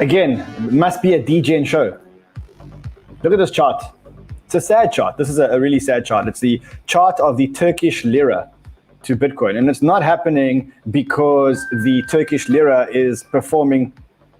Again, it must be a DGen show. Look at this chart. It's a sad chart. This is a really sad chart. It's the chart of the Turkish Lira to Bitcoin. And it's not happening because the Turkish Lira is performing.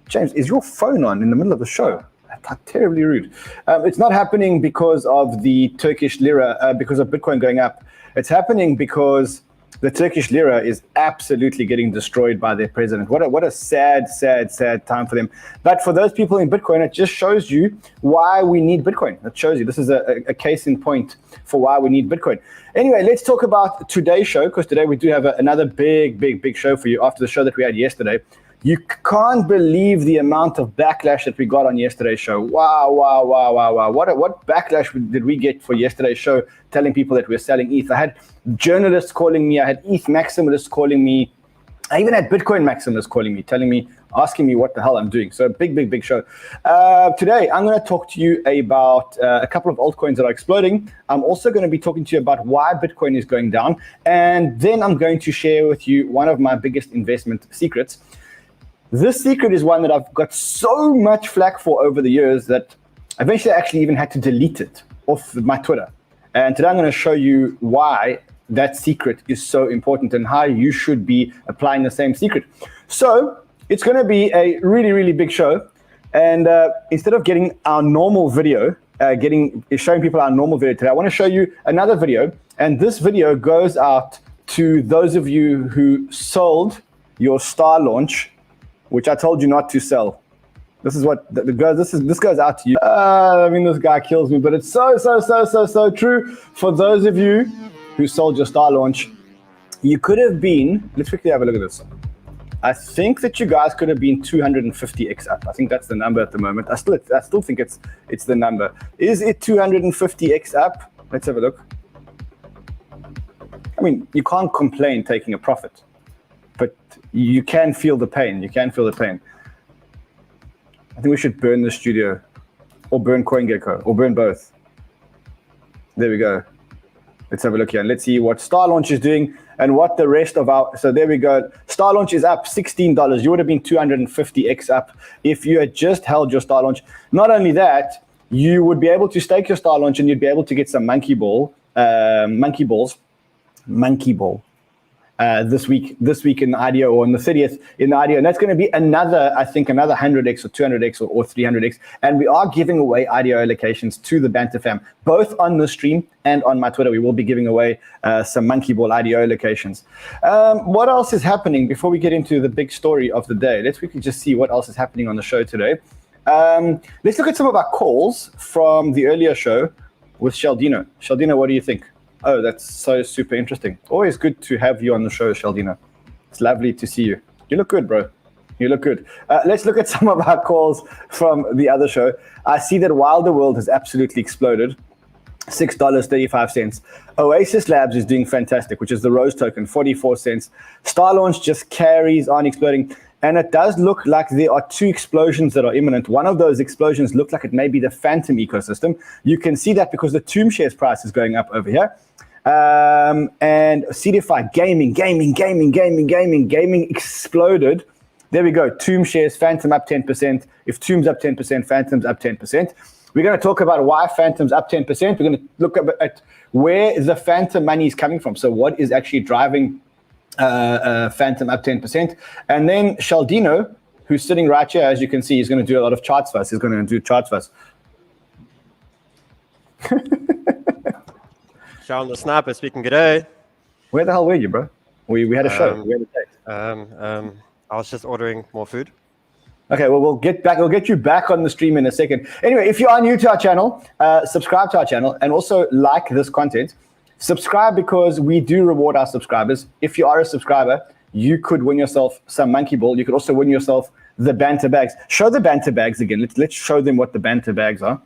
James, is your phone on in the middle of the show? That's terribly rude. It's not happening because of the Turkish Lira, because of Bitcoin going up. It's happening because the Turkish Lira is absolutely getting destroyed by their president. What a sad, sad, sad time for them. But for those people in Bitcoin, it just shows you why we need Bitcoin. It shows you this is a case in point for why we need Bitcoin. Anyway, let's talk about today's show, because today we do have another big show for you after the show that we had yesterday. You can't believe the amount of backlash that we got on yesterday's show. Wow. What backlash did we get for yesterday's show telling people that we're selling ETH? I had journalists calling me. I had ETH maximalists calling me. I even had Bitcoin maximalists calling me, asking me what the hell I'm doing. So big show. Today, I'm going to talk to you about a couple of altcoins that are exploding. I'm also going to be talking to you about why Bitcoin is going down. And then I'm going to share with you one of my biggest investment secrets. This secret is one that I've got so much flack for over the years that eventually I actually even had to delete it off my Twitter. And today I'm going to show you why that secret is so important and how you should be applying the same secret. So it's going to be a really big show. And instead of getting our normal video, showing people our normal video today, I want to show you another video. And this video goes out to those of you who sold your StarLaunch, which I told you not to sell. This is what this goes out to you. I mean, this guy kills me, but it's so true. For those of you who sold your StarLaunch, you could have been. Let's quickly have a look at this. I think that you guys could have been 250x up. I think that's the number at the moment. I still think it's the number. Is it 250x up? Let's have a look. I mean, you can't complain taking a profit, but you can feel the pain. I think we should burn the studio, or burn CoinGecko, or burn both. There we go. Let's have a look here, and let's see what StarLaunch is doing and what the rest of our. So there we go. StarLaunch is up $16. You would have been 250x up if you had just held your StarLaunch. Not only that, you would be able to stake your StarLaunch, and you'd be able to get some MonkeyBall this week in the IDO, or on the 30th in the IDO. And that's going to be another 100x or 200x or 300x. And we are giving away IDO allocations to the Banter fam, both on the stream and on my Twitter. We will be giving away some MonkeyBall IDO allocations. What else is happening before we get into the big story of the day? Let's quickly just see what else is happening on the show today. Let's look at some of our calls from the earlier show with Sheldino. Sheldino, what do you think? Oh, that's so super interesting. Always good to have you on the show, Sheldino. It's lovely to see you. You look good, bro. You look good. Let's look at some of our calls from the other show. I see that Wilder World has absolutely exploded. $6.35. Oasis Labs is doing fantastic, which is the Rose token, 44 cents. StarLaunch just carries on exploding. And it does look like there are two explosions that are imminent. One of those explosions look like it may be the Fantom Ecosystem. You can see that because the Tomb shares price is going up over here. And CDFI, gaming exploded. There we go. Tomb shares, Fantom up 10%. If Tomb's up 10%, Fantom's up 10%. We're going to talk about why Fantom's up 10%. We're going to look at where the Fantom money is coming from. So what is actually driving Fantom up 10%. And then Sheldino, who's sitting right here, as you can see, he's going to do a lot of charts for us. He's going to do charts for us. Sean the Sniper speaking. G'day. Where the hell were you, bro? We had a show. We had a date. I was just ordering more food. Okay, well, we'll get back. We'll get you back on the stream in a second. Anyway, if you are new to our channel, subscribe to our channel and also like this content. Subscribe because we do reward our subscribers. If you are a subscriber, you could win yourself some MonkeyBall. You could also win yourself the Banter Bags. Show the Banter Bags again. Let's show them what the Banter Bags are.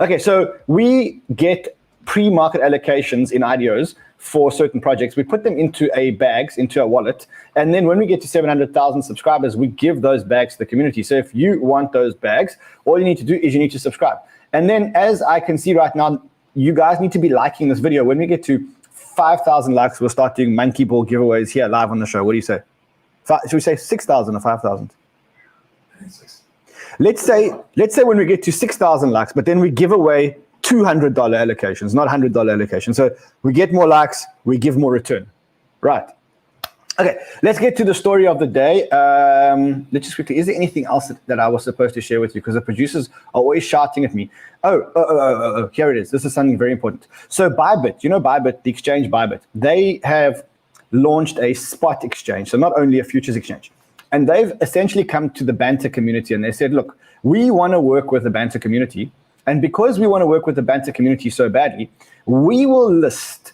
Okay, so we get pre-market allocations in IDOs for certain projects. We put them into bags, into a wallet. And then when we get to 700,000 subscribers, we give those bags to the community. So if you want those bags, all you need to do is you need to subscribe. And then as I can see right now, you guys need to be liking this video. When we get to 5,000 likes, we'll start doing MonkeyBall giveaways here live on the show. What do you say? Should we say 6,000 or 5,000? Let's say when we get to 6,000 likes, but then we give away $200 allocations, not $100 allocations. So we get more likes, we give more return. Right. Okay, let's get to the story of the day. Let's just quickly, is there anything else that I was supposed to share with you? Because the producers are always shouting at me. Oh, here it is. This is something very important. So Bybit, you know Bybit, the exchange Bybit, they have launched a spot exchange, so not only a futures exchange. And they've essentially come to the Banter community and they said, look, we want to work with the Banter community. And because we want to work with the Banter community so badly, we will list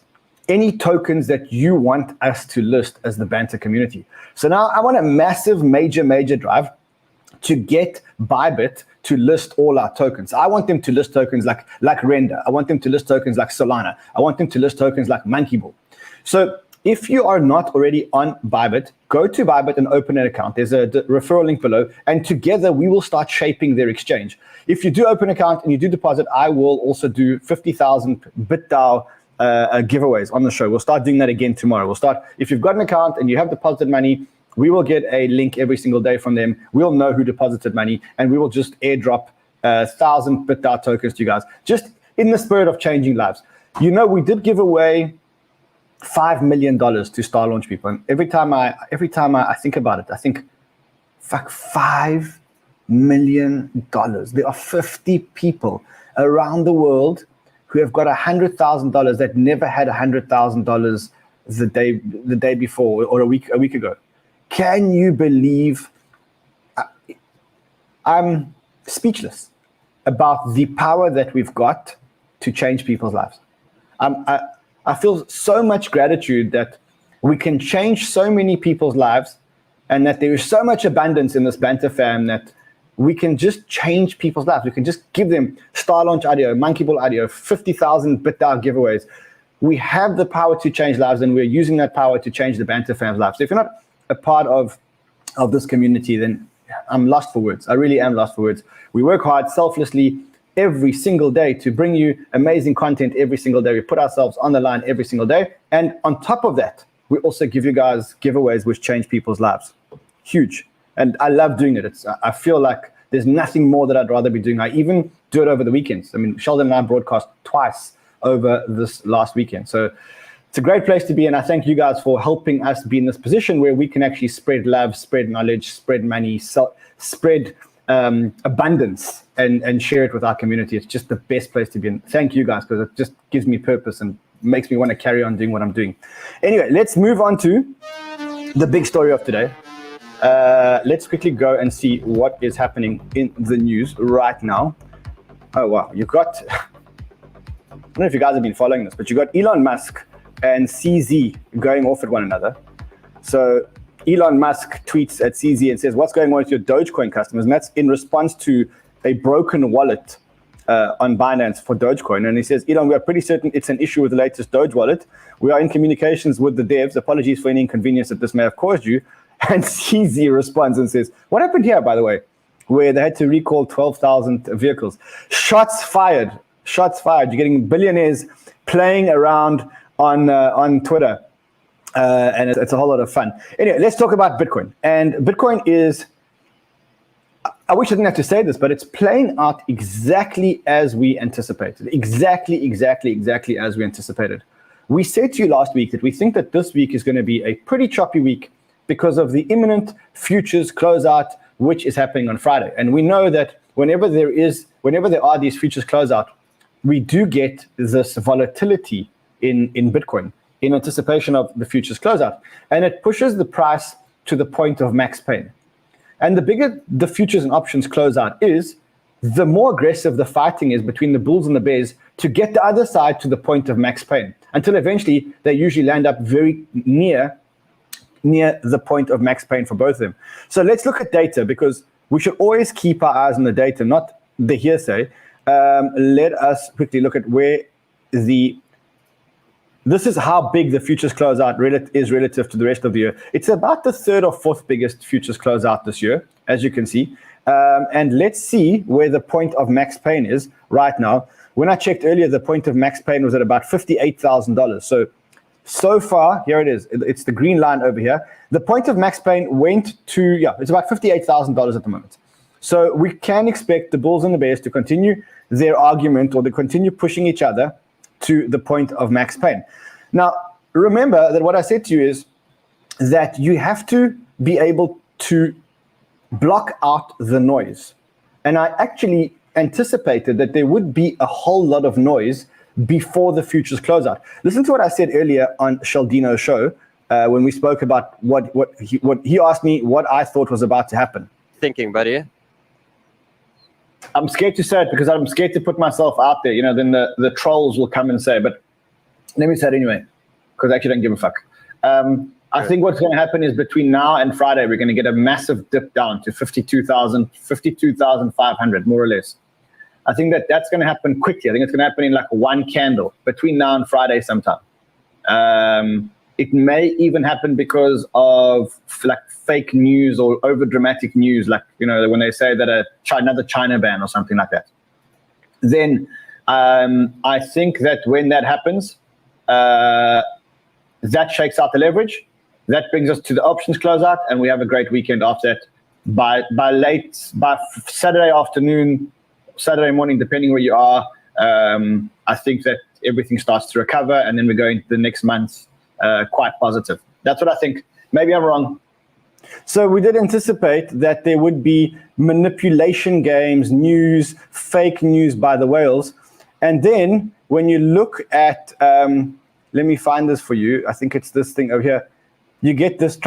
any tokens that you want us to list as the Banter community. So now I want a massive, major drive to get Bybit to list all our tokens. I want them to list tokens like Render. I want them to list tokens like Solana. I want them to list tokens like MonkeyBall. So if you are not already on Bybit, go to Bybit and open an account. There's a referral link below, and together we will start shaping their exchange. If you do open an account and you do deposit, I will also do 50,000 BitDAO giveaways on the show. We'll start doing that again tomorrow. We'll start, if you've got an account and you have deposited money, we will get a link every single day from them. We'll know who deposited money, and we will just airdrop 1,000 BitDAO tokens to you guys, just in the spirit of changing lives. You know, we did give away $5 million to StarLaunch people, and every time I think about it, I think, fuck, $5 million. There are 50 people around the world who have got $100,000 that never had $100,000 the day before or a week ago. Can you believe? I'm speechless about the power that we've got to change people's lives. I feel so much gratitude that we can change so many people's lives, and that there is so much abundance in this Banter fam that we can just change people's lives. We can just give them StarLaunch audio, MonkeyBall audio, 50,000 BitDAO giveaways. We have the power to change lives, and we're using that power to change the Banter fam's lives. So if you're not a part of this community, then I'm lost for words. I really am lost for words. We work hard selflessly every single day to bring you amazing content every single day. We put ourselves on the line every single day. And on top of that, we also give you guys giveaways which change people's lives. Huge. And I love doing it. I feel like there's nothing more that I'd rather be doing. I even do it over the weekends. I mean, Sheldon and I broadcast twice over this last weekend. So it's a great place to be. And I thank you guys for helping us be in this position where we can actually spread love, spread knowledge, spread money, spread abundance, and share it with our community. It's just the best place to be in. Thank you guys, because it just gives me purpose and makes me want to carry on doing what I'm doing. Anyway, let's move on to the big story of today. Let's quickly go and see what is happening in the news right now. Oh, wow. You've got, I don't know if you guys have been following this, but you got Elon Musk and CZ going off at one another. So Elon Musk tweets at CZ and says, what's going on with your Dogecoin customers? And that's in response to a broken wallet on Binance for Dogecoin. And he says, Elon, we are pretty certain it's an issue with the latest Doge wallet. We are in communications with the devs. Apologies for any inconvenience that this may have caused you. And CZ responds and says, what happened here, by the way, where they had to recall 12,000 vehicles? Shots fired. Shots fired. You're getting billionaires playing around on Twitter. And it's a whole lot of fun. Anyway, let's talk about Bitcoin. And Bitcoin is, I wish I didn't have to say this, but it's playing out exactly as we anticipated. Exactly as we anticipated. We said to you last week that we think that this week is going to be a pretty choppy week because of the imminent futures closeout, which is happening on Friday. And we know that whenever there are these futures closeout, we do get this volatility in Bitcoin in anticipation of the futures closeout. And it pushes the price to the point of max pain. And the bigger the futures and options closeout is, the more aggressive the fighting is between the bulls and the bears to get the other side to the point of max pain, until eventually they usually land up very near the point of max pain for both of them. So let's look at data, because we should always keep our eyes on the data, not the hearsay. Let us quickly look at where this is how big the futures closeout is relative to the rest of the year. It's about the third or fourth biggest futures closeout this year, as you can see. And let's see where the point of max pain is right now. When I checked earlier, the point of max pain was at about $58,000. So far, here it is. It's the green line over here. The point of max pain went to, it's about $58,000 at the moment. So we can expect the bulls and the bears to continue their argument, or they continue pushing each other to the point of max pain. Now, remember that what I said to you is that you have to be able to block out the noise. And I actually anticipated that there would be a whole lot of noise before the futures closeout. Listen to what I said earlier on Sheldino's show when we spoke about what he asked me what I thought was about to happen. Thinking, buddy. I'm scared to say it because I'm scared to put myself out there. Then the trolls will come and say, but let me say it anyway, because I actually don't give a fuck. I think what's going to happen is between now and Friday, we're going to get a massive dip down to 52,500, more or less. I think that's going to happen quickly. I think it's going to happen in like one candle between now and Friday sometime. It may even happen because of like fake news or over dramatic news, like, when they say that another China ban or something like that. Then I think that when that happens, that shakes out the leverage. That brings us to the options closeout, and we have a great weekend after that. By Saturday afternoon, Saturday morning, depending where you are, I think that everything starts to recover, and then we go into the next month quite positive. That's what I think. Maybe I'm wrong. So we did anticipate that there would be manipulation games, news, fake news by the whales. And then when you look at, let me find this for you. I think it's this thing over here. You get this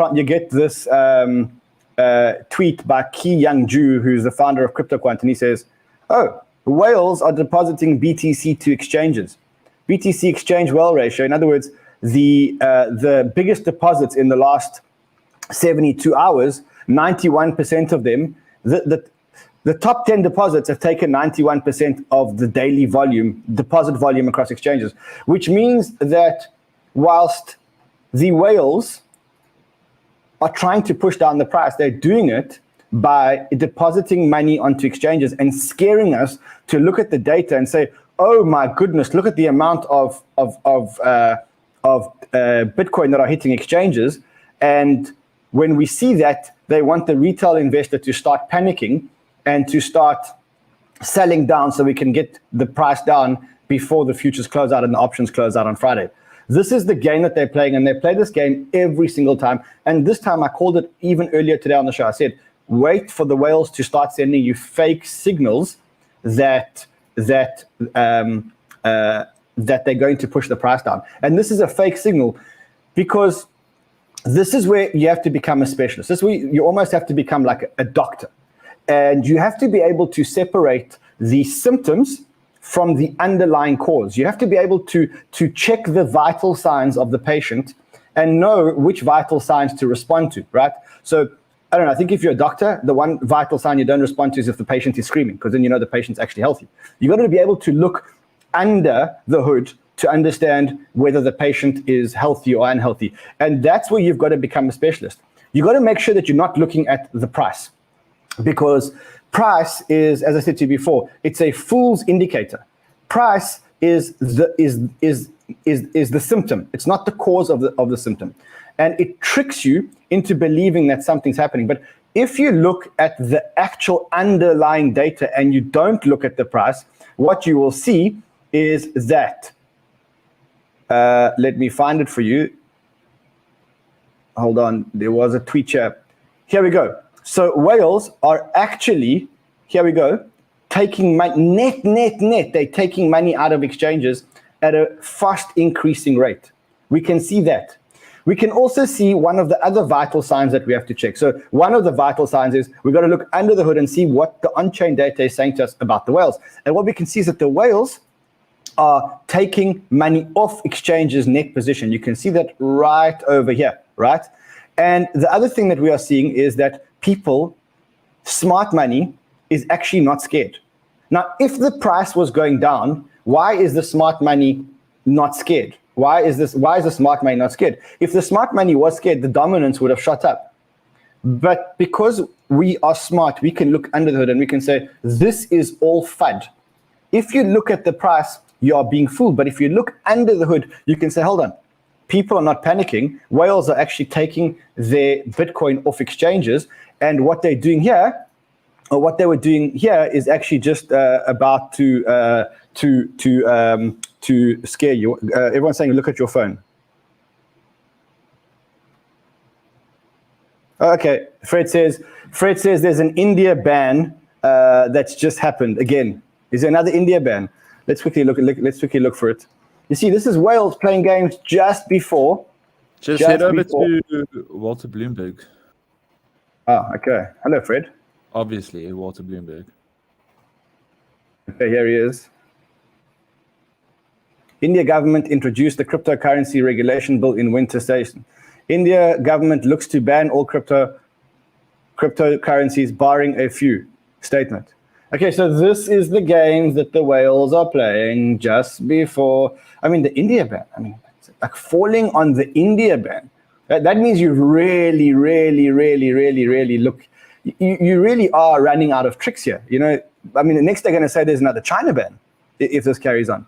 tweet by Ki Young Ju, who's the founder of CryptoQuant, and he says, "Oh, whales are depositing BTC to exchanges. BTC exchange whale ratio. In other words, the biggest deposits in the last 72 hours, 91% of them, the top 10 deposits have taken 91% of the daily deposit volume across exchanges, which means that whilst the whales are trying to push down the price, they're doing it by depositing money onto exchanges and scaring us to look at the data and say, oh my goodness, look at the amount of Bitcoin that are hitting exchanges. And when we see that, they want the retail investor to start panicking and to start selling down so we can get the price down before the futures close out and the options close out on Friday. This is the game that they're playing, and they play this game every single time. And this time I called it even earlier today on the show. I said, wait for the whales to start sending you fake signals that they're going to push the price down. And this is a fake signal because this is where you have to become a specialist. This is where you almost have to become like a doctor. And you have to be able to separate the symptoms from the underlying cause. You have to be able to check the vital signs of the patient and know which vital signs to respond to, right? So, I don't know, I think if you're a doctor, the one vital sign you don't respond to is if the patient is screaming, because then you know the patient's actually healthy. You got to be able to look under the hood to understand whether the patient is healthy or unhealthy. And that's where you've got to become a specialist. You got to make sure that you're not looking at the price, because price is, as I said to you before, it's a fool's indicator. Price is the symptom. It's not the cause of the symptom. And it tricks you into believing that something's happening. But if you look at the actual underlying data and you don't look at the price, what you will see is that, let me find it for you. Hold on, there was a tweet here. Here we go. So whales are actually, here we go, taking money, net, they're taking money out of exchanges at a fast increasing rate. We can see that. We can also see one of the other vital signs that we have to check. So one of the vital signs is we've got to look under the hood and see what the on-chain data is saying to us about the whales. And what we can see is that the whales are taking money off exchanges' net position. You can see that right over here, right? And the other thing that we are seeing is that people, smart money, is actually not scared. Now, if the price was going down, why is the smart money not scared? Why is the smart money not scared? If the smart money was scared, the dominance would have shot up. But because we are smart, we can look under the hood and we can say, this is all FUD. If you look at the price, you are being fooled. But if you look under the hood, you can say, hold on, people are not panicking. Whales are actually taking their Bitcoin off exchanges. And what they're doing here or what they were doing here is actually just about to scare you. Everyone's saying, look at your phone. Okay, Fred says there's an India ban that's just happened again. Is there another India ban? Let's quickly look for it. You see, this is Wales playing games just before. Just head over to Walter Bloomberg. Oh, okay. Hello, Fred. Obviously, Walter Bloomberg. Okay, here he is. India government introduced the cryptocurrency regulation bill in winter session. India government looks to ban all cryptocurrencies, barring a few. Statement. Okay, so this is the games that the whales are playing just before. I mean, the India ban. I mean, like falling on the India ban. That means you really look. You really are running out of tricks here. You know, I mean, the next they're going to say there's another China ban if this carries on.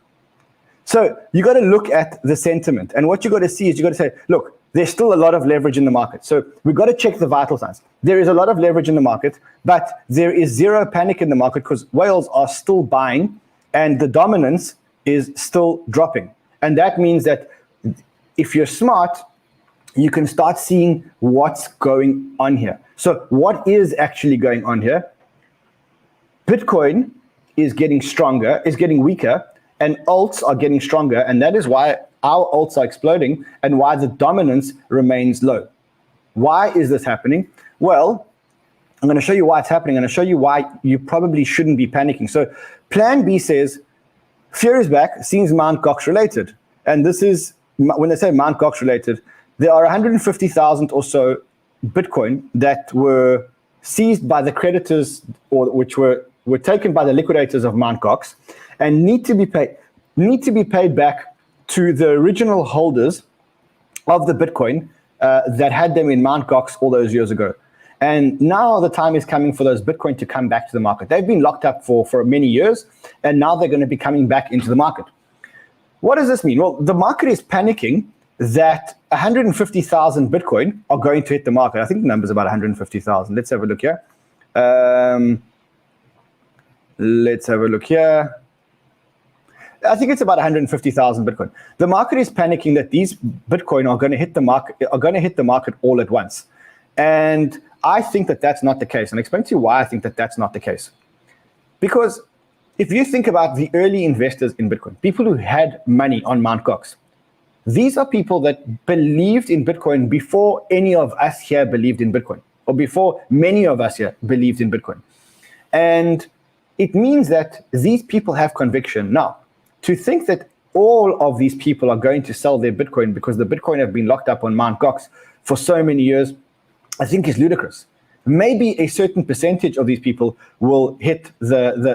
So you got to look at the sentiment, and what you got to see is you got to say, look, there's still a lot of leverage in the market. So we've got to check the vital signs. There is a lot of leverage in the market, but there is zero panic in the market because whales are still buying and the dominance is still dropping. And that means that if you're smart, you can start seeing what's going on here. So what is actually going on here? Bitcoin is getting stronger, is getting weaker, and alts are getting stronger. And that is why our alts are exploding and why the dominance remains low. Why is this happening? Well, I'm going to show you why it's happening. I'm going to show you why you probably shouldn't be panicking. So PlanB says, fear is back, seems Mt. Gox related. And this is, when they say Mt. Gox related, there are 150,000 or so Bitcoin that were seized by the creditors, or which were taken by the liquidators of Mt. Gox, and need to be paid back to the original holders of the Bitcoin that had them in Mt. Gox all those years ago. And now the time is coming for those Bitcoin to come back to the market. They've been locked up for many years, and now they're going to be coming back into the market. What does this mean? Well, the market is panicking that 150,000 Bitcoin are going to hit the market. I think the number is about 150,000. Let's have a look here. I think it's about 150,000 Bitcoin. The market is panicking that these Bitcoin are going to hit the market all at once. And I think that that's not the case. And I'll explain to you why I think that that's not the case. Because if you think about the early investors in Bitcoin, people who had money on Mt. Gox, these are people that believed in Bitcoin before any of us here believed in Bitcoin, or before many of us here believed in Bitcoin. And it means that these people have conviction. Now, to think that all of these people are going to sell their Bitcoin because the Bitcoin have been locked up on Mt. Gox for so many years, I think is ludicrous. Maybe a certain percentage of these people will hit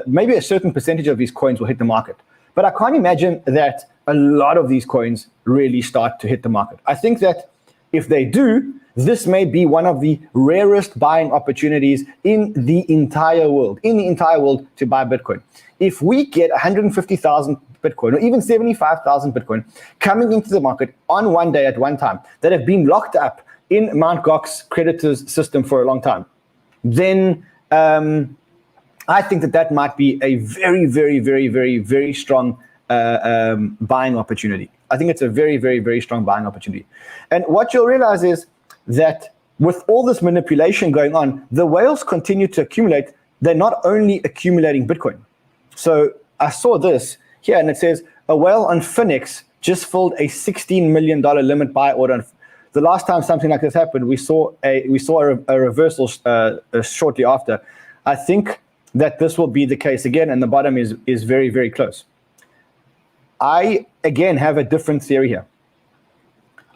maybe a certain percentage of these coins will hit the market. But I can't imagine that a lot of these coins really start to hit the market. I think that if they do, this may be one of the rarest buying opportunities in the entire world, to buy Bitcoin. If we get 150,000 Bitcoin or even 75,000 Bitcoin coming into the market on one day at one time that have been locked up in Mt. Gox creditors system for a long time, then I think that might be a very strong buying opportunity. I think it's a very strong buying opportunity. And what you'll realize is that with all this manipulation going on, the whales continue to accumulate. They're not only accumulating Bitcoin. So I saw this here, and it says a whale on Phoenix just filled a $16 million limit buy order. The last time something like this happened, we saw a reversal shortly after. I think that this will be the case again, and the bottom is very close. I again have a different theory here.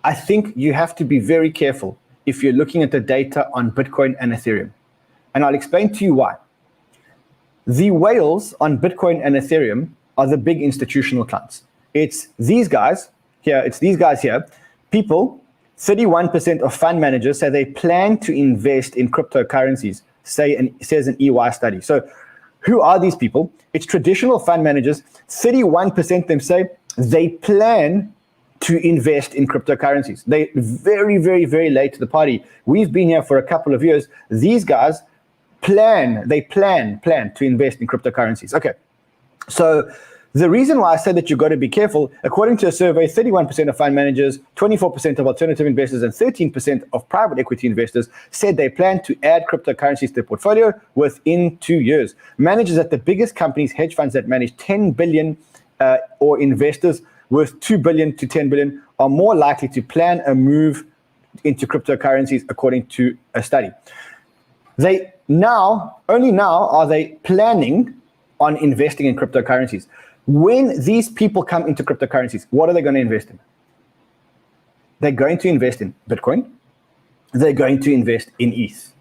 I think you have to be very careful if you're looking at the data on Bitcoin and Ethereum, and I'll explain to you why. The whales on Bitcoin and Ethereum are the big institutional clients. It's these guys here. People, 31% of fund managers say they plan to invest in cryptocurrencies, says an EY study. So who are these people? It's traditional fund managers. 31% them say they plan to invest in cryptocurrencies. They're very late to the party. We've been here for a couple of years. These guys plan to invest in cryptocurrencies. Okay, so the reason why I said that you've got to be careful, according to a survey, 31% of fund managers, 24% of alternative investors, and 13% of private equity investors said they plan to add cryptocurrencies to their portfolio within 2 years. Managers at the biggest companies, hedge funds that manage 10 billion or investors worth 2 billion to 10 billion are more likely to plan a move into cryptocurrencies, according to a study. Only now are they planning on investing in cryptocurrencies. When these people come into cryptocurrencies, what are they going to invest in? They're going to invest in Bitcoin. They're going to invest in ETH.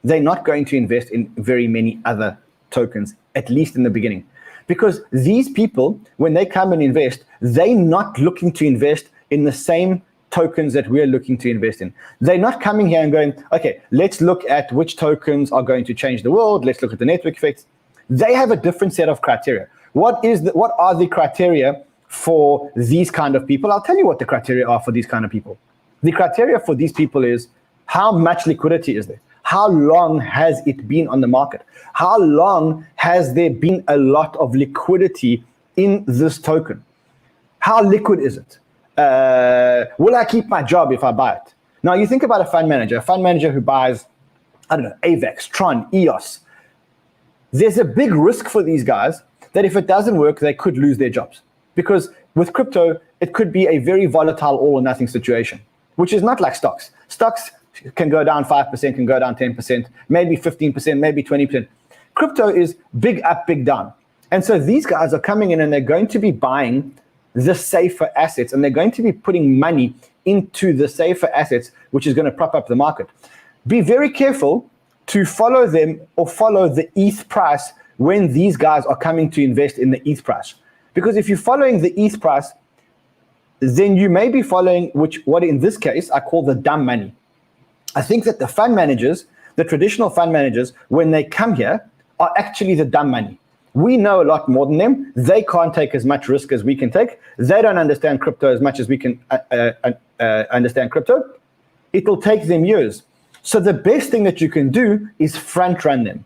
They're not going to invest in very many other tokens, at least in the beginning. Because these people, when they come and invest, they're not looking to invest in the same tokens that we're looking to invest in. They're not coming here and going, okay, let's look at which tokens are going to change the world. Let's look at the network effects. They have a different set of criteria. What are the criteria for these kind of people? I'll tell you what the criteria are for these kind of people. The criteria for these people is how much liquidity is there? How long has it been on the market? How long has there been a lot of liquidity in this token? How liquid is it? Will I keep my job if I buy it? Now, you think about a fund manager who buys, I don't know, AVAX, Tron, EOS. There's a big risk for these guys that if it doesn't work, they could lose their jobs. Because with crypto, it could be a very volatile all or nothing situation, which is not like stocks. Stocks can go down 5%, can go down 10%, maybe 15%, maybe 20%. Crypto is big up, big down. And so these guys are coming in and they're going to be buying the safer assets, and they're going to be putting money into the safer assets, which is going to prop up the market. Be very careful to follow them or follow the ETH price when these guys are coming to invest in the ETH price. Because if you're following the ETH price, then you may be following what in this case I call the dumb money. I think that the fund managers, the traditional fund managers, when they come here, are actually the dumb money. We know a lot more than them. They can't take as much risk as we can take. They don't understand crypto as much as we can understand crypto. It'll take them years. So the best thing that you can do is front run them.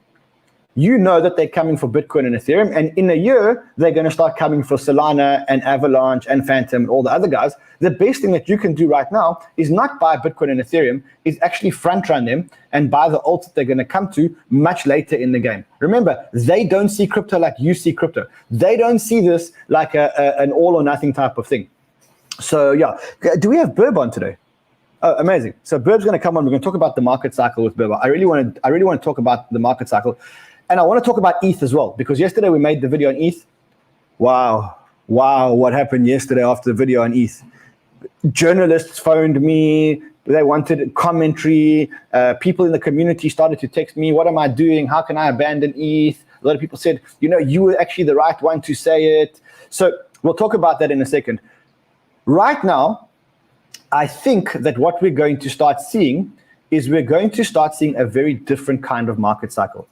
You know that they're coming for Bitcoin and Ethereum, and in a year, they're going to start coming for Solana and Avalanche and Fantom and all the other guys. The best thing that you can do right now is not buy Bitcoin and Ethereum, is actually front run them and buy the alts that they're going to come to much later in the game. Remember, they don't see crypto like you see crypto. They don't see this like an all or nothing type of thing. So yeah, do we have Birb on today? Oh, amazing. So Birb's going to come on. We're going to talk about the market cycle with Birb. I really want to talk about the market cycle. And I want to talk about ETH as well, because yesterday we made the video on ETH. Wow, what happened yesterday after the video on ETH? Journalists phoned me. They wanted commentary. People in the community started to text me, what am I doing? How can I abandon ETH? A lot of people said, you were actually the right one to say it. So we'll talk about that in a second. Right now, I think that what we're going to start seeing is we're going to start seeing a very different kind of market cycle.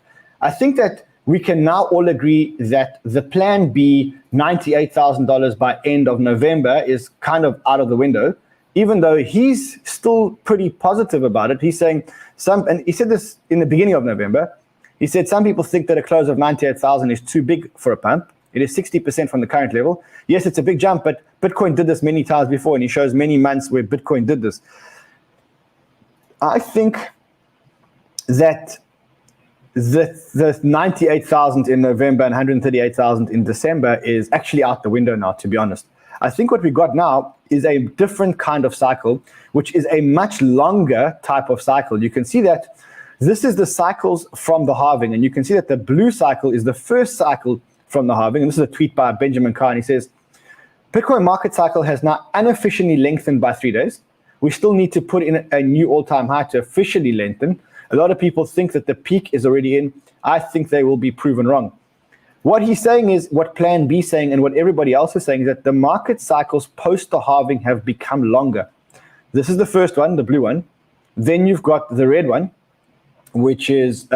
I think that we can now all agree that the PlanB $98,000 by end of November is kind of out of the window, even though he's still pretty positive about it. He's saying and he said this in the beginning of November. He said some people think that a close of 98,000 is too big for a pump. It is 60% from the current level. Yes, it's a big jump, but Bitcoin did this many times before, and he shows many months where Bitcoin did this. I think that the 98,000 in November and 138,000 in December is actually out the window now, to be honest. I think what we got now is a different kind of cycle, which is a much longer type of cycle. You can see that this is the cycles from the halving, and you can see that the blue cycle is the first cycle from the halving. And this is a tweet by Benjamin Carr, and he says, Bitcoin market cycle has now unofficially lengthened by 3 days. We still need to put in a new all-time high to officially lengthen. A lot of people think that the peak is already in. I think they will be proven wrong. What he's saying is, what PlanB is saying and what everybody else is saying, is that the market cycles post the halving have become longer. This is the first one, the blue one. Then you've got the red one, which is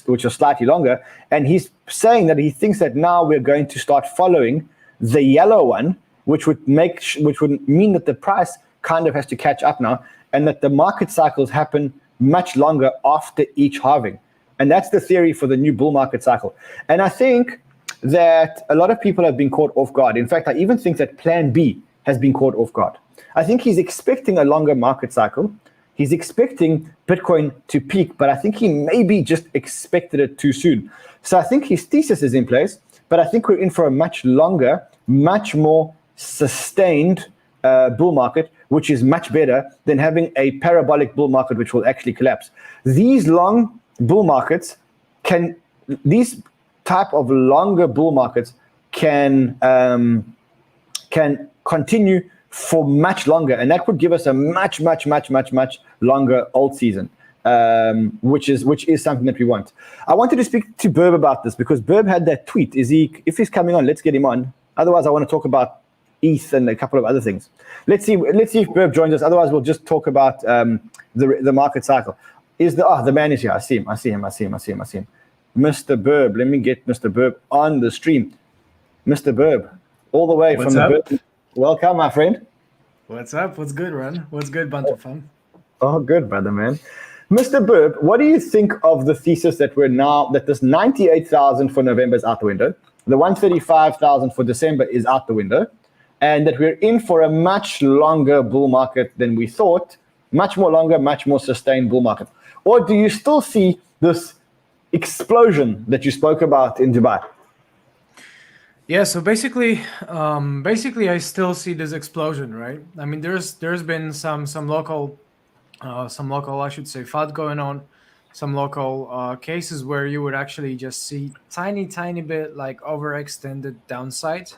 which is slightly longer. And he's saying that he thinks that now we're going to start following the yellow one, which would mean that the price kind of has to catch up now, and that the market cycles happen much longer after each halving. And that's the theory for the new bull market cycle. And I think that a lot of people have been caught off guard. In fact, I even think that PlanB has been caught off guard. I think he's expecting a longer market cycle. He's expecting Bitcoin to peak, but I think he maybe just expected it too soon. So I think his thesis is in place, but I think we're in for a much longer, much more sustained bull market, which is much better than having a parabolic bull market, which will actually collapse. These long bull markets these type of longer bull markets can continue for much longer, and that would give us a much longer alt season, which is something that we want. I wanted to speak to Birb about this because Birb had that tweet. If he's coming on, let's get him on. Otherwise, I want to talk about ETH and a couple of other things. Let's see if Birb joins us. Otherwise, we'll just talk about the market cycle. The man is here. I see him. Mr. Birb. Let me get Mr. Birb on the stream. Mr. Birb, all the way from the Birb. Welcome, my friend. What's up? What's good, Ron? What's good, Banter fam? Oh, good, brother, man. Mr. Birb, what do you think of the thesis that this 98,000 for November is out the window, the 135,000 for December is out the window, and that we're in for a much longer bull market than we thought, much more longer, much more sustained bull market? Or do you still see this explosion that you spoke about in Dubai? Yeah, so basically, I still see this explosion, right? I mean, there's been some local, I should say, FUD going on, some local cases where you would actually just see tiny bit like overextended downsides,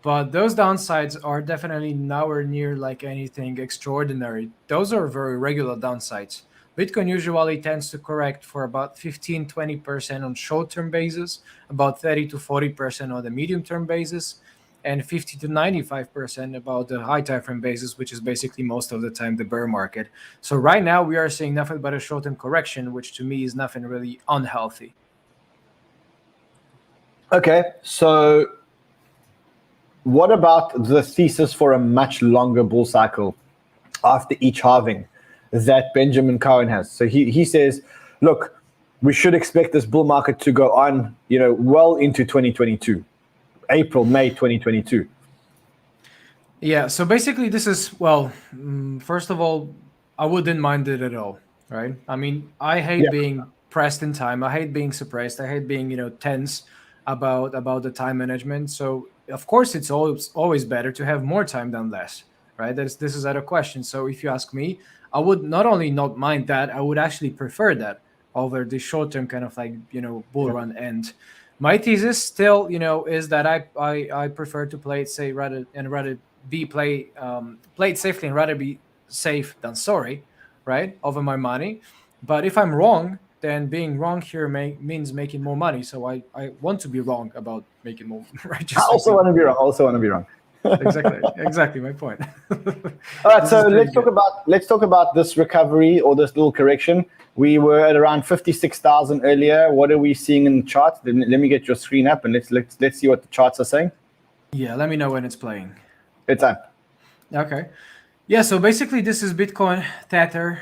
but those downsides are definitely nowhere near like anything extraordinary. Those are very regular downsides. Bitcoin usually tends to correct for about 15-20% on short-term basis, about 30-40% on the medium-term basis, and 50-95% about the high time frame basis, which is basically most of the time the bear market. So right now we are seeing nothing but a short-term correction, which to me is nothing really unhealthy. Okay, so what about the thesis for a much longer bull cycle after each halving that Benjamin Cohen has? So he says, look, we should expect this bull market to go on, well into 2022, April, May 2022. Yeah, so basically this is, first of all, I wouldn't mind it at all, right? I mean, I hate being pressed in time. I hate being suppressed. I hate being, tense about the time management. So of course, it's always better to have more time than less, right? This is out of question. So if you ask me, I would not only not mind that, I would actually prefer that over the short-term kind of like, bull run end. My thesis still, is that I prefer to play it safe rather be play it safely and rather be safe than sorry, right? Over my money. But if I'm wrong, then being wrong here means making more money. So I want to be wrong about making more, right? I also want to be wrong. Exactly my point. All right, so let's talk about this recovery or this little correction. We were at around 56,000 earlier. What are we seeing in the chart? Let me get your screen up and let's see what the charts are saying. Yeah, let me know when it's playing. It's up. Okay. Yeah, so basically this is Bitcoin, Tether,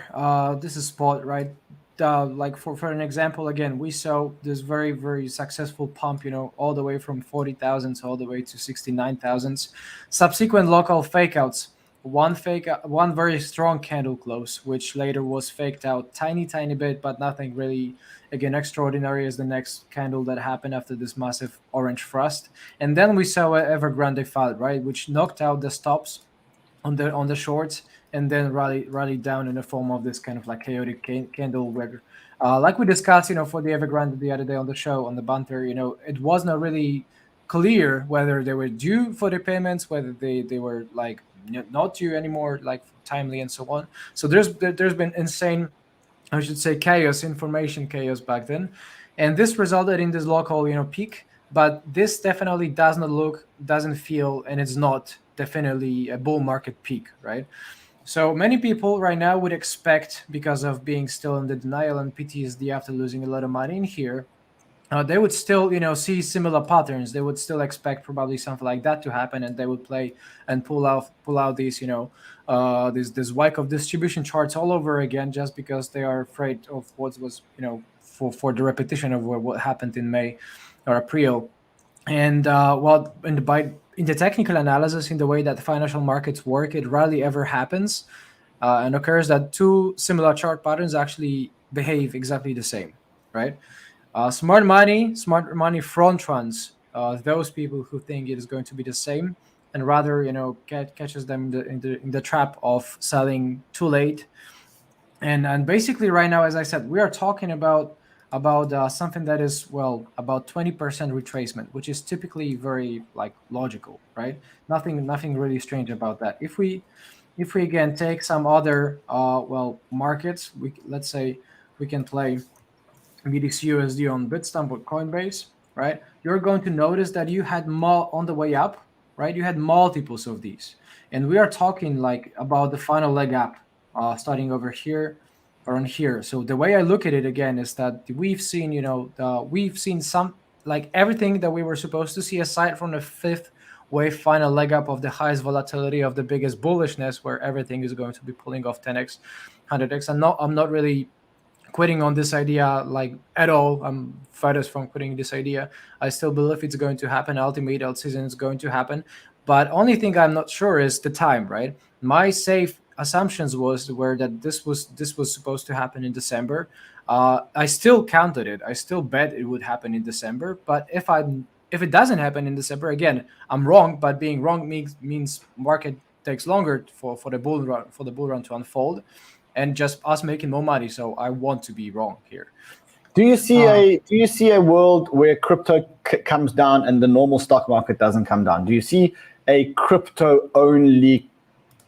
this is Spot, right? Like for an example, again, we saw this very, very successful pump, all the way from 40,000 all the way to 69,000. Subsequent local fakeouts, one very strong candle close, which later was faked out tiny bit, but nothing really, again, extraordinary as the next candle that happened after this massive orange thrust. And then we saw an Evergrande FUD, right, which knocked out the stops on the shorts, and then rallied down in the form of this kind of like chaotic candle where, like we discussed, for the Evergrande the other day on the show, on the Banter, it was not really clear whether they were due for the payments, whether they were like not due anymore, like timely and so on. So there's been insane, I should say, information chaos back then. And this resulted in this local, peak, but this definitely doesn't feel, and it's not definitely a bull market peak, right? So many people right now would expect, because of being still in the denial and PTSD after losing a lot of money in here, they would still, see similar patterns. They would still expect probably something like that to happen, and they would play and pull out these, this whack of distribution charts all over again, just because they are afraid of what was, for the repetition of what happened in May or April. And in the technical analysis, in the way that financial markets work, it rarely ever happens and occurs that two similar chart patterns actually behave exactly the same, right? Smart money front runs those people who think it is going to be the same, and rather catches them in the trap of selling too late. And basically right now, as I said, we are talking about something that is about 20% retracement, which is typically very logical, right? Nothing really strange about that. If we again take some other markets, let's say we can play BTC/USD on Bitstamp or Coinbase, right? You're going to notice that you had on the way up, right? You had multiples of these, and we are talking about the final leg up, starting over here or on here. So the way I look at it again is that we've seen, we've seen some everything that we were supposed to see, aside from the fifth wave final leg up of the highest volatility, of the biggest bullishness, where everything is going to be pulling off 10x, 100x. I'm not really quitting on this idea at all. I'm furthest from quitting this idea. I still believe it's going to happen. Ultimate alt season is going to happen, but only thing I'm not sure is the time, right? My safe assumptions were that this was supposed to happen in December. I still counted it. I still bet it would happen in December. But if it doesn't happen in December, again, I'm wrong. But being wrong means market takes longer for the bull run to unfold, and just us making more money. So I want to be wrong here. Do you see a world where crypto comes down and the normal stock market doesn't come down? Do you see a crypto only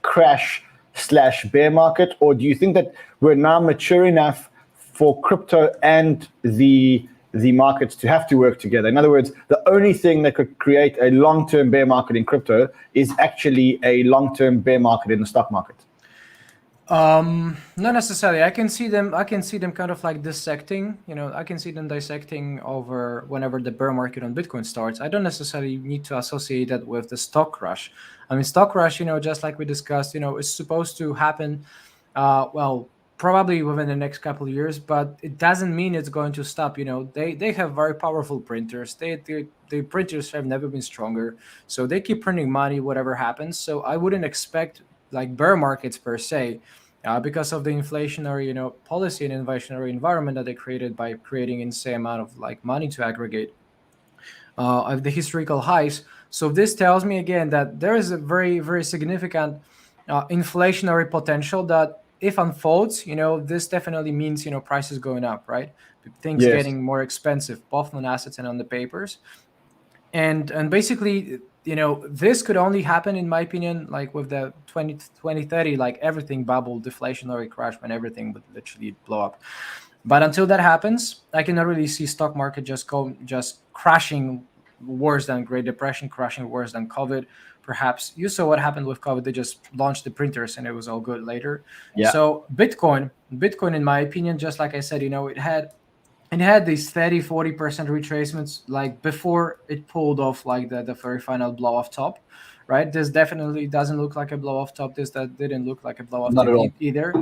crash/bear market, or do you think that we're now mature enough for crypto and the markets to have to work together? In other words, the only thing that could create a long-term bear market in crypto is actually a long-term bear market in the stock market. Not necessarily. I can see them kind of dissecting. I can see them dissecting over whenever the bear market on Bitcoin starts. I don't necessarily need to associate that with the stock crash. I mean, stock crash, just like we discussed, is supposed to happen, probably within the next couple of years, but it doesn't mean it's going to stop. They have very powerful printers. The printers have never been stronger, so they keep printing money whatever happens. So I wouldn't expect bear markets per se, because of the inflationary, policy and inflationary environment that they created by creating insane amount of money to aggregate of the historical highs. So this tells me again that there is a very, very significant inflationary potential that, if unfolds, this definitely means prices going up, right? Things getting more expensive, both on assets and on the papers, and basically, this could only happen, in my opinion, with the 2030, everything bubble, deflationary crash, when everything would literally blow up. But until that happens, I cannot really see stock market just crashing worse than Great Depression, crashing worse than COVID. Perhaps you saw what happened with COVID. They just launched the printers and it was all good later. Yeah. So Bitcoin, in my opinion, just like I said, it had these 30-40% retracements before it pulled off the very final blow off top, right? This definitely doesn't look like a blow off top. That didn't look like a blow off top either.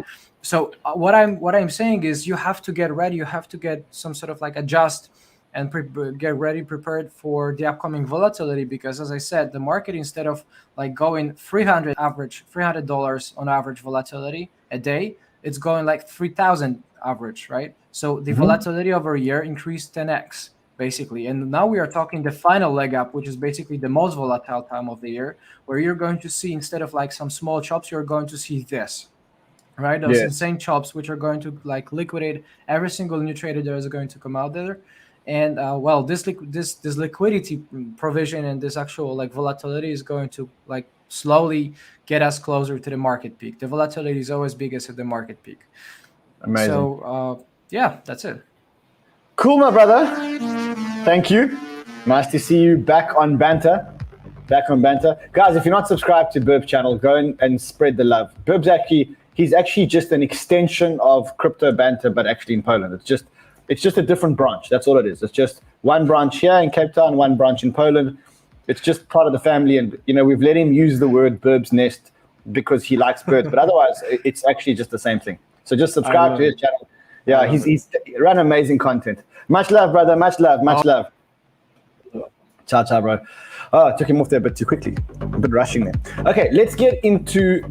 So what I'm saying is, you have to get ready. You have to get some sort of adjust and get ready, prepared for the upcoming volatility, because as I said, the market, instead of going $300 on average volatility a day, it's going 3,000 average, right? So the volatility over a year increased 10x basically, and now we are talking the final leg up, which is basically the most volatile time of the year, where you're going to see, instead of some small chops, you're going to see this, right? Those insane chops, which are going to liquidate every single new trader that is going to come out there. And this liquidity provision and this actual volatility is going to slowly get us closer to the market peak. The volatility is always biggest at the market peak. Amazing. So that's it. Cool, my brother. Thank you. Nice to see you back on Banter. Guys, if you're not subscribed to Birb's channel, go and spread the love. Birb's he's actually just an extension of Crypto Banter, but actually in Poland. It's just a different branch. That's all it is. It's just one branch here in Cape Town, one branch in Poland. It's just part of the family, and we've let him use the word Birb's Nest because he likes birds, but otherwise it's actually just the same thing. So just subscribe to his channel. Yeah, he's run amazing content. Much love, brother. Much love. Much love. Ciao, ciao, bro. Oh, I took him off there a bit too quickly. A bit rushing there. Okay, let's get into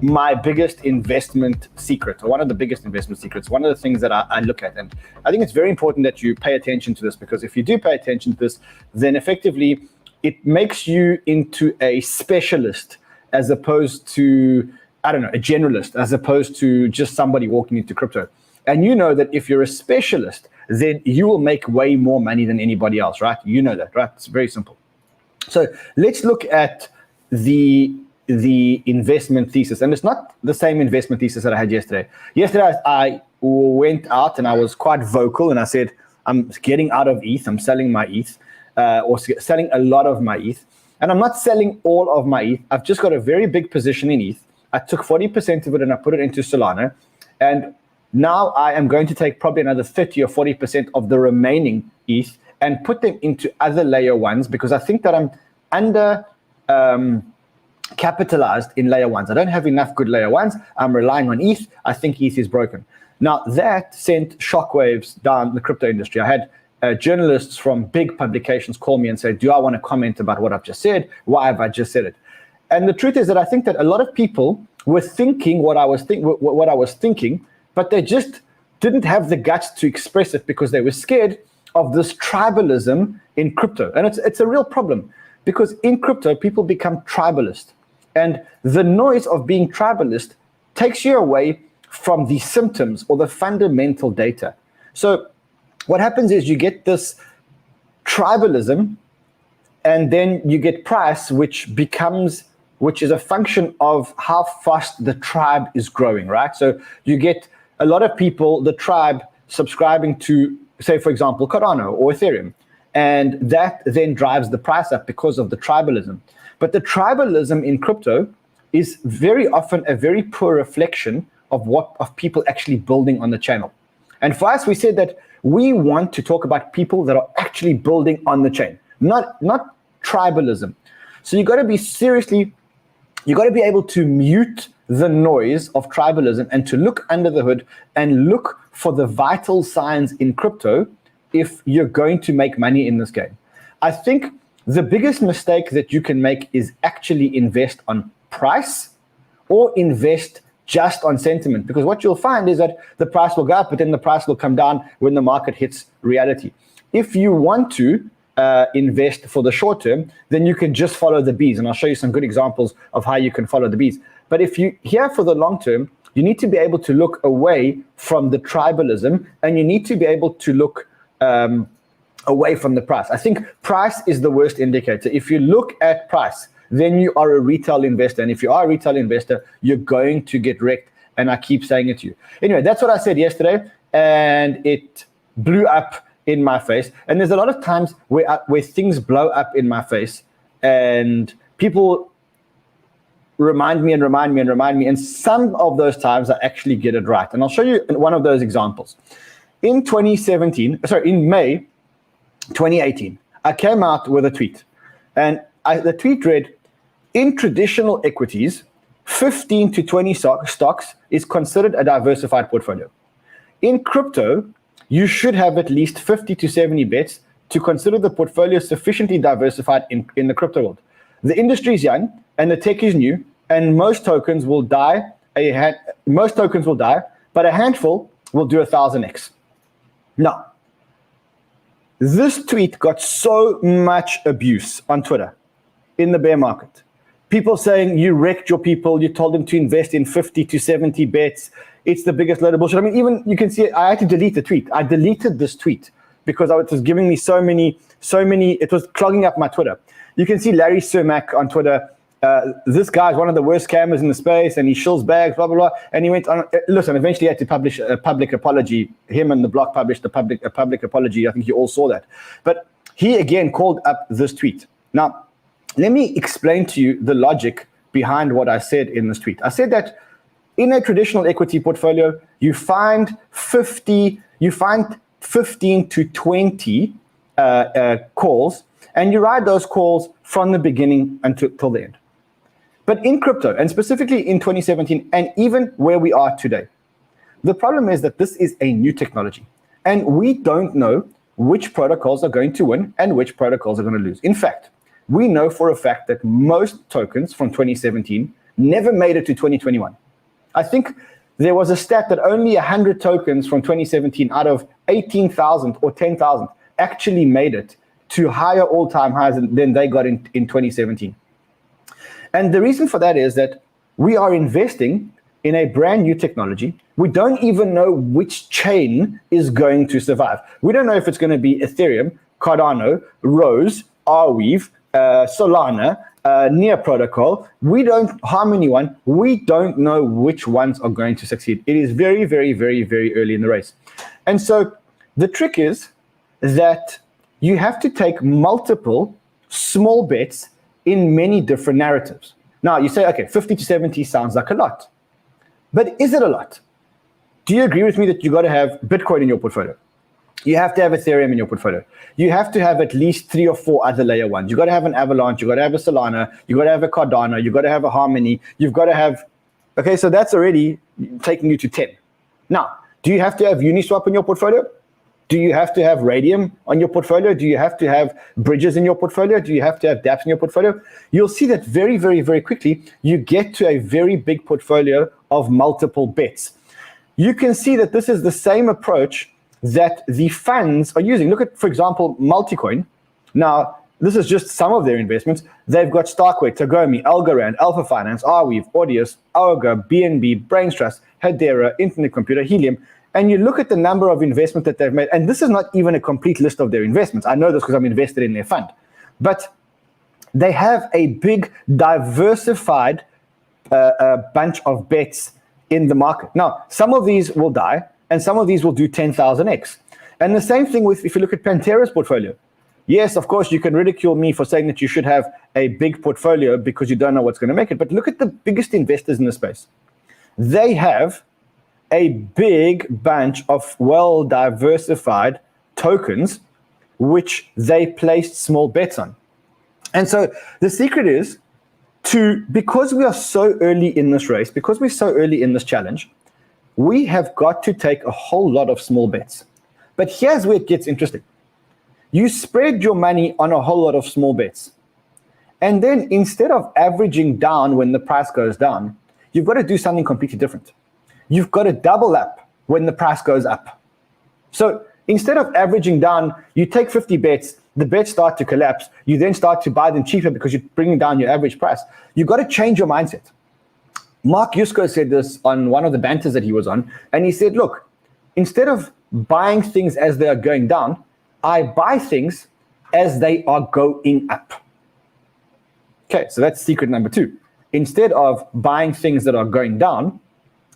my biggest investment secret, or one of the biggest investment secrets. One of the things that I look at, and I think it's very important that you pay attention to this, because if you do pay attention to this, then effectively it makes you into a specialist as opposed to, I don't know, a generalist, as opposed to just somebody walking into crypto. And you know that if you're a specialist, then you will make way more money than anybody else, right? You know that, right? It's very simple. So let's look at the investment thesis. And it's not the same investment thesis that I had yesterday. Yesterday, I went out and I was quite vocal, and I said, I'm getting out of ETH. I'm selling my ETH, or selling a lot of my ETH. And I'm not selling all of my ETH. I've just got a very big position in ETH. I took 40% of it and I put it into Solana. And now I am going to take probably another 30 or 40% of the remaining ETH and put them into other layer ones, because I think that I'm under capitalized in layer ones. I don't have enough good layer ones. I'm relying on ETH. I think ETH is broken. Now that sent shockwaves down the crypto industry. I had journalists from big publications call me and say, do I want to comment about what I've just said? Why have I just said it? And the truth is that I think that a lot of people were thinking what I was thinking, but they just didn't have the guts to express it because they were scared of this tribalism in crypto. And it's a real problem, because in crypto, people become tribalist. And the noise of being tribalist takes you away from the symptoms or the fundamental data. So what happens is you get this tribalism, and then you get price, which is a function of how fast the tribe is growing, right? So you get a lot of people, the tribe, subscribing to, say, for example, Cardano or Ethereum. And that then drives the price up because of the tribalism. But the tribalism in crypto is very often a very poor reflection of people actually building on the channel. And for us, we said that we want to talk about people that are actually building on the chain, not tribalism. So you got to be able to mute the noise of tribalism and to look under the hood and look for the vital signs in crypto if you're going to make money in this game. I think the biggest mistake that you can make is actually invest on price or invest just on sentiment, because what you'll find is that the price will go up, but then the price will come down when the market hits reality. If you want to invest for the short term, then you can just follow the bees, and I'll show you some good examples of how you can follow the bees. But if you're here for the long term, you need to be able to look away from the tribalism, and you need to be able to look away from the price. I think price is the worst indicator. If you look at price, then you are a retail investor. And if you are a retail investor, you're going to get wrecked. And I keep saying it to you. Anyway, that's what I said yesterday, and it blew up in my face. And there's a lot of times where things blow up in my face, and people remind me. And some of those times I actually get it right. And I'll show you one of those examples. In May 2018, I came out with a tweet. And the tweet read, in traditional equities, 15 to 20 stocks is considered a diversified portfolio. In crypto, you should have at least 50 to 70 bets to consider the portfolio sufficiently diversified in the crypto world. The industry is young and the tech is new, and most tokens will die. But a handful will do 1,000x. Now, this tweet got so much abuse on Twitter in the bear market. People saying you wrecked your people, you told them to invest in 50 to 70 bets. It's the biggest load of bullshit. I mean, even you can see I had to delete the tweet. I deleted this tweet because it was giving me so many, it was clogging up my Twitter. You can see Larry Cermak on Twitter. This guy's one of the worst scammers in the space, and he shills bags, blah, blah, blah. And he went on, listen, eventually he had to publish a public apology. Him and the block published a public apology. I think you all saw that. But he again called up this tweet. Now, let me explain to you the logic behind what I said in this tweet. I said that in a traditional equity portfolio, you find 15 to 20 calls, and you ride those calls from the beginning until the end. But in crypto, and specifically in 2017, and even where we are today, the problem is that this is a new technology, and we don't know which protocols are going to win and which protocols are going to lose. In fact, we know for a fact that most tokens from 2017 never made it to 2021. I think there was a stat that only 100 tokens from 2017 out of 18,000 or 10,000 actually made it to higher all-time highs than they got in 2017. And the reason for that is that we are investing in a brand new technology. We don't even know which chain is going to survive. We don't know if it's going to be Ethereum, Cardano, Rose, Arweave, Solana, Near Protocol. Harmony One. We don't know which ones are going to succeed. It is very, very, very, very early in the race. And so the trick is that you have to take multiple small bets in many different narratives. Now you say, okay, 50 to 70 sounds like a lot, but is it a lot? Do you agree with me that you got to have Bitcoin in your portfolio? You have to have Ethereum in your portfolio. You have to have at least 3 or 4 other layer ones. You got to have an Avalanche. You got to have a Solana. You got to have a Cardano. You got to have a Harmony. You've got to have. Okay, so that's already taking you to 10. Now, do you have to have Uniswap in your portfolio? Do you have to have Radium on your portfolio? Do you have to have bridges in your portfolio? Do you have to have dApps in your portfolio? You'll see that very, very, very quickly, you get to a very big portfolio of multiple bets. You can see that this is the same approach that the funds are using. Look at, for example, Multicoin. Now, this is just some of their investments. They've got Starkway, Tagomi, Algorand, Alpha Finance, Arweave, Audius, Auga, BNB, Brains Trust, Hedera, Internet Computer, Helium. And you look at the number of investments that they've made, and this is not even a complete list of their investments. I know this because I'm invested in their fund. But they have a big, diversified bunch of bets in the market. Now, some of these will die, and some of these will do 10,000x. And the same thing with, if you look at Pantera's portfolio. Yes, of course, you can ridicule me for saying that you should have a big portfolio because you don't know what's going to make it. But look at the biggest investors in the space. They have a big bunch of well-diversified tokens, which they placed small bets on. And so the secret is because we are so early in this race, because we're so early in this challenge, we have got to take a whole lot of small bets. But here's where it gets interesting. You spread your money on a whole lot of small bets. And then instead of averaging down when the price goes down, you've got to do something completely different. You've got to double up when the price goes up. So instead of averaging down, you take 50 bets, the bets start to collapse, you then start to buy them cheaper because you're bringing down your average price. You've got to change your mindset. Mark Yusko said this on one of the banters that he was on, and he said, look, instead of buying things as they are going down, I buy things as they are going up. Okay, so that's secret number 2. Instead of buying things that are going down,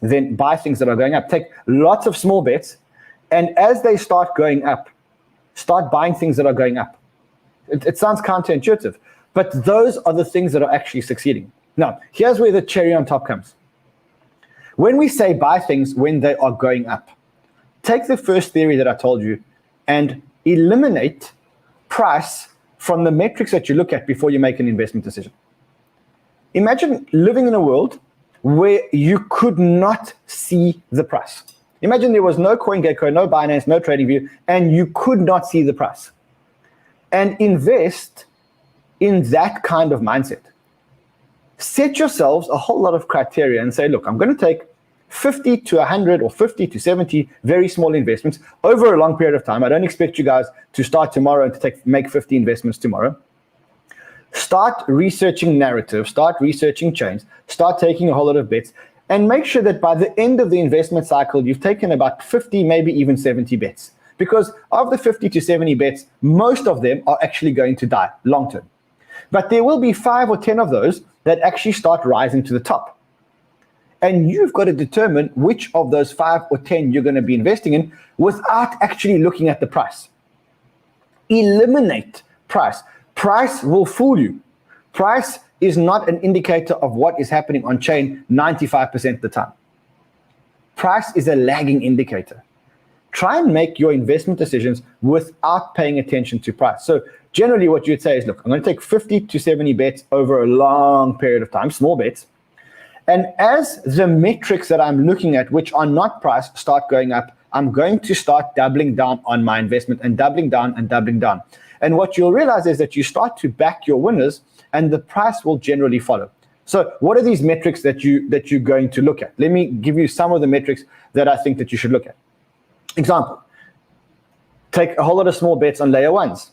then buy things that are going up. Take lots of small bets, and as they start going up, start buying things that are going up. It sounds counterintuitive, but those are the things that are actually succeeding. Now, here's where the cherry on top comes. When we say buy things when they are going up, take the first theory that I told you and eliminate price from the metrics that you look at before you make an investment decision. Imagine living in a world where you could not see the price. Imagine there was no CoinGecko, no Binance, no TradingView, and you could not see the price. And invest in that kind of mindset. Set yourselves a whole lot of criteria and say, look, I'm going to take 50 to 100 or 50 to 70 very small investments over a long period of time. I don't expect you guys to start tomorrow and to make 50 investments tomorrow. Start researching narratives, start researching chains, start taking a whole lot of bets, and make sure that by the end of the investment cycle, you've taken about 50, maybe even 70 bets. Because of the 50 to 70 bets, most of them are actually going to die long term. But there will be 5 or 10 of those that actually start rising to the top. And you've got to determine which of those 5 or 10 you're going to be investing in without actually looking at the price. Eliminate price. Price will fool you. Price is not an indicator of what is happening on chain 95% of the time. Price is a lagging indicator. try and make your investment decisions without paying attention to price. So generally what you'd say is, look, I'm going to take 50 to 70 bets over a long period of time, small bets. And as the metrics that I'm looking at, which are not price, start going up, I'm going to start doubling down on my investment and doubling down and doubling down. And what you'll realize is that you start to back your winners and the price will generally follow. So what are these metrics that you're going to look at? Let me give you some of the metrics that I think that you should look at. Example, take a whole lot of small bets on layer ones.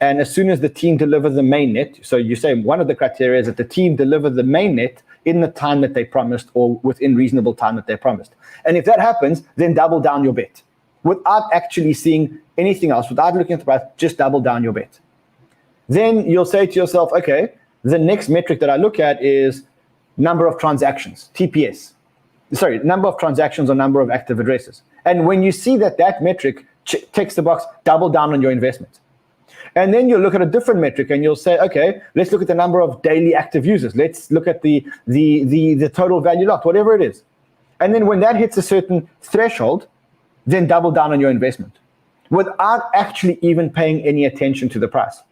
And as soon as the team deliver the mainnet, so you say one of the criteria is that the team deliver the mainnet in the time that they promised or within reasonable time that they promised. And if that happens, then double down your bet. Without actually seeing anything else, without looking at the price, just double down your bet. Then you'll say to yourself, okay, the next metric that I look at is number of transactions, TPS. Sorry, number of transactions or number of active addresses. And when you see that metric ticks the box, double down on your investment. And then you'll look at a different metric and you'll say, okay, let's look at the number of daily active users. Let's look at the total value locked, whatever it is. And then when that hits a certain threshold, then double down on your investment without actually even paying any attention to the price.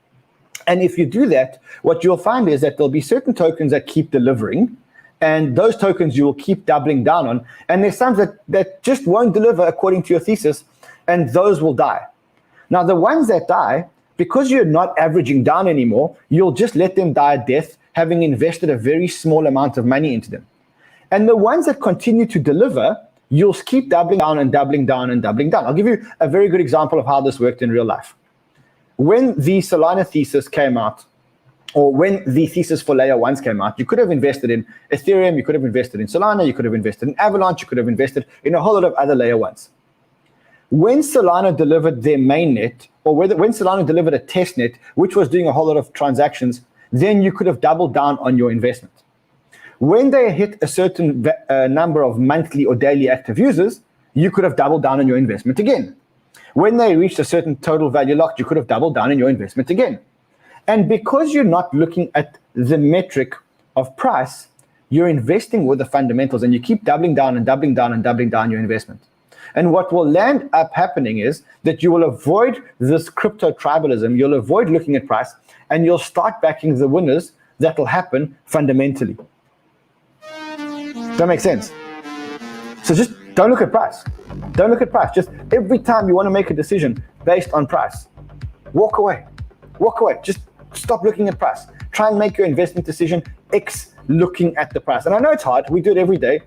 And if you do that, what you'll find is that there'll be certain tokens that keep delivering, and those tokens you will keep doubling down on. And there's some that just won't deliver according to your thesis, and those will die. Now, the ones that die, because you're not averaging down anymore, you'll just let them die a death, having invested a very small amount of money into them. And the ones that continue to deliver, you'll keep doubling down and doubling down and doubling down. I'll give you a very good example of how this worked in real life. When the Solana thesis came out, or when the thesis for layer ones came out, you could have invested in Ethereum, you could have invested in Solana, you could have invested in Avalanche, you could have invested in a whole lot of other layer ones. When Solana delivered their mainnet, or when Solana delivered a testnet, which was doing a whole lot of transactions, then you could have doubled down on your investment. When they hit a certain number of monthly or daily active users, you could have doubled down on your investment again. When they reached a certain total value locked, you could have doubled down on your investment again. And because you're not looking at the metric of price, you're investing with the fundamentals and you keep doubling down and doubling down and doubling down your investment. And what will land up happening is that you will avoid this crypto tribalism, you'll avoid looking at price, and you'll start backing the winners. That will happen fundamentally. Does that make sense? So just don't look at price. Don't look at price. Just every time you want to make a decision based on price, walk away. Walk away. Just stop looking at price. Try and make your investment decision looking at the price. And I know it's hard. We do it every day.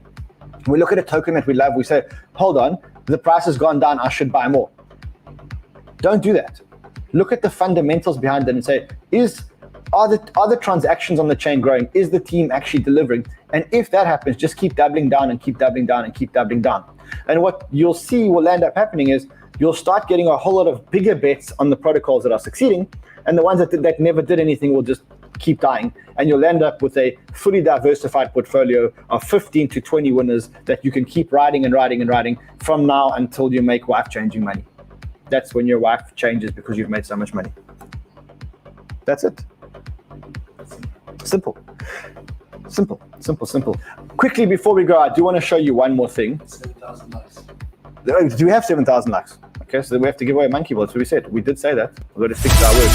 We look at a token that we love. We say, hold on, the price has gone down. I should buy more. Don't do that. Look at the fundamentals behind it and say, are the transactions on the chain growing? Is the team actually delivering? And if that happens, just keep doubling down and keep doubling down and keep doubling down. And what you'll see will end up happening is you'll start getting a whole lot of bigger bets on the protocols that are succeeding, and the ones that never did anything will just keep dying. And you'll end up with a fully diversified portfolio of 15 to 20 winners that you can keep riding and riding and riding from now until you make wife-changing money. That's when your wife changes because you've made so much money. That's it. Simple. Simple, simple, simple. Quickly, before we go, I do want to show you one more thing. 7,000 likes. Do we have 7,000 likes? Okay, so we have to give away a MonkeyBall. That's what we said. We did say that. We've got to stick to our word.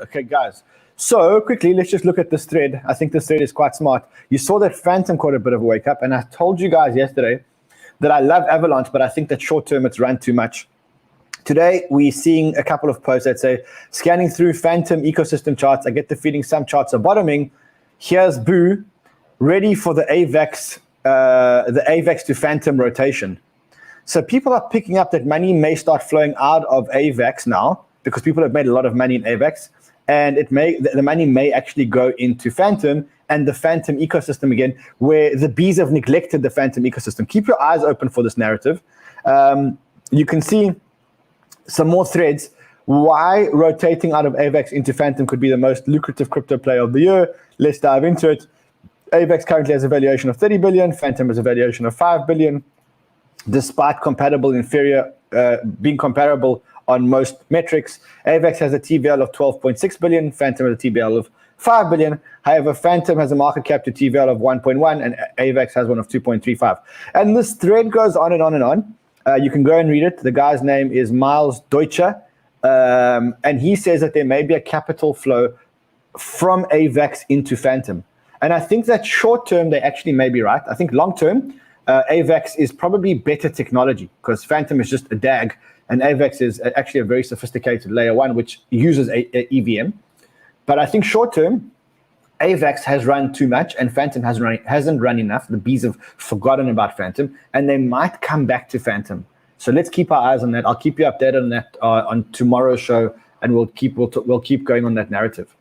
Okay, guys. So quickly, let's just look at this thread. I think this thread is quite smart. You saw that Fantom caught a bit of a wake up, and I told you guys yesterday that I love Avalanche, but I think that short term it's run too much. Today, we're seeing a couple of posts that say, scanning through Fantom Ecosystem charts, I get the feeling some charts are bottoming. Here's Boo, ready for the AVAX to Fantom rotation. So people are picking up that money may start flowing out of AVAX now, because people have made a lot of money in AVAX. And the money may actually go into Fantom and the Fantom ecosystem again, where the bees have neglected the Fantom ecosystem. Keep your eyes open for this narrative. You can see some more threads. Why rotating out of AVAX into Fantom could be the most lucrative crypto play of the year. Let's dive into it. AVAX currently has a valuation of 30 billion. Fantom has a valuation of 5 billion. Despite being comparable on most metrics, AVAX has a TVL of 12.6 billion. Fantom has a TVL of 5 billion. However, Fantom has a market cap to TVL of 1.1 and AVAX has one of 2.35. And this thread goes on and on and on. You can go and read it. The guy's name is Miles Deutscher. And he says that there may be a capital flow from AVAX into Fantom. And I think that short term, they actually may be right. I think long term, AVAX is probably better technology because Fantom is just a DAG and AVAX is actually a very sophisticated layer one which uses a EVM. But I think short term, AVAX has run too much and Fantom hasn't run enough. The bees have forgotten about Fantom and they might come back to Fantom. So let's keep our eyes on that. I'll keep you updated on that on tomorrow's show and we'll keep going on that narrative.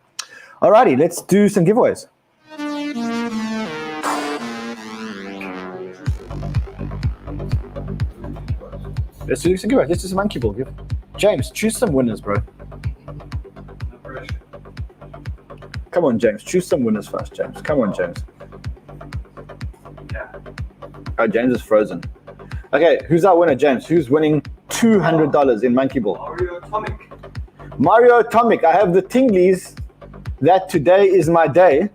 Alrighty, let's do some giveaways. Let's do some giveaways. Let's do some MonkeyBall give. James, choose some winners, bro. Come on, James. Choose some winners first, James. Come on, James. Oh, James is frozen. Okay, who's our winner, James? Who's winning $200 in MonkeyBall? Mario Atomic. I have the tinglies that today is my day.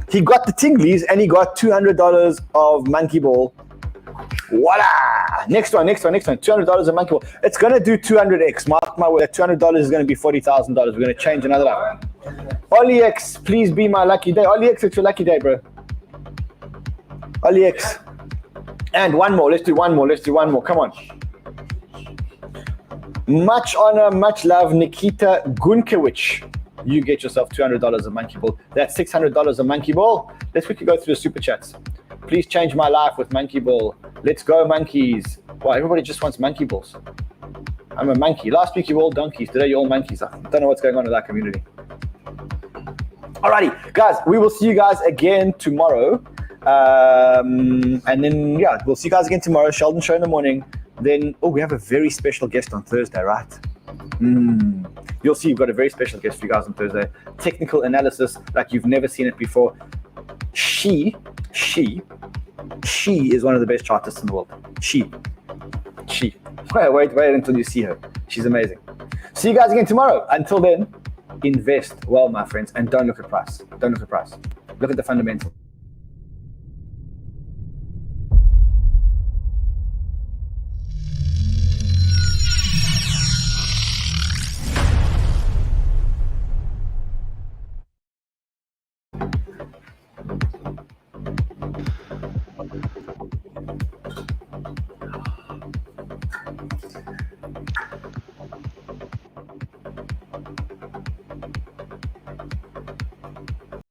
He got the tinglies and he got $200 of MonkeyBall. Voila! Next one. $200 of MonkeyBall. It's going to do 200x. Mark my word. That $200 is going to be $40,000. We're going to change another one. OllyX, please be my lucky day. OllyX, it's your lucky day, bro. OllyX. And one more. Let's do one more. Come on. Much honor, much love, Nikita Gunkiewicz. You get yourself $200 of MonkeyBall. That's $600 of MonkeyBall. Let's quickly go through the super chats. Please change my life with MonkeyBall. Let's go, monkeys. Wow, everybody just wants MonkeyBalls. I'm a monkey. Last week you were all donkeys. Today you're all monkeys. I don't know what's going on in that community. Alrighty, guys, we will see you guys again tomorrow. And then, yeah, we'll see you guys again tomorrow. Sheldon show in the morning. Then, we have a very special guest on Thursday, right? You'll see we've got a very special guest for you guys on Thursday. Technical analysis like you've never seen it before. She is one of the best chartists in the world. She. Wait until you see her. She's amazing. See you guys again tomorrow. Until then, invest well, my friends, and don't look at price. Look at the fundamentals.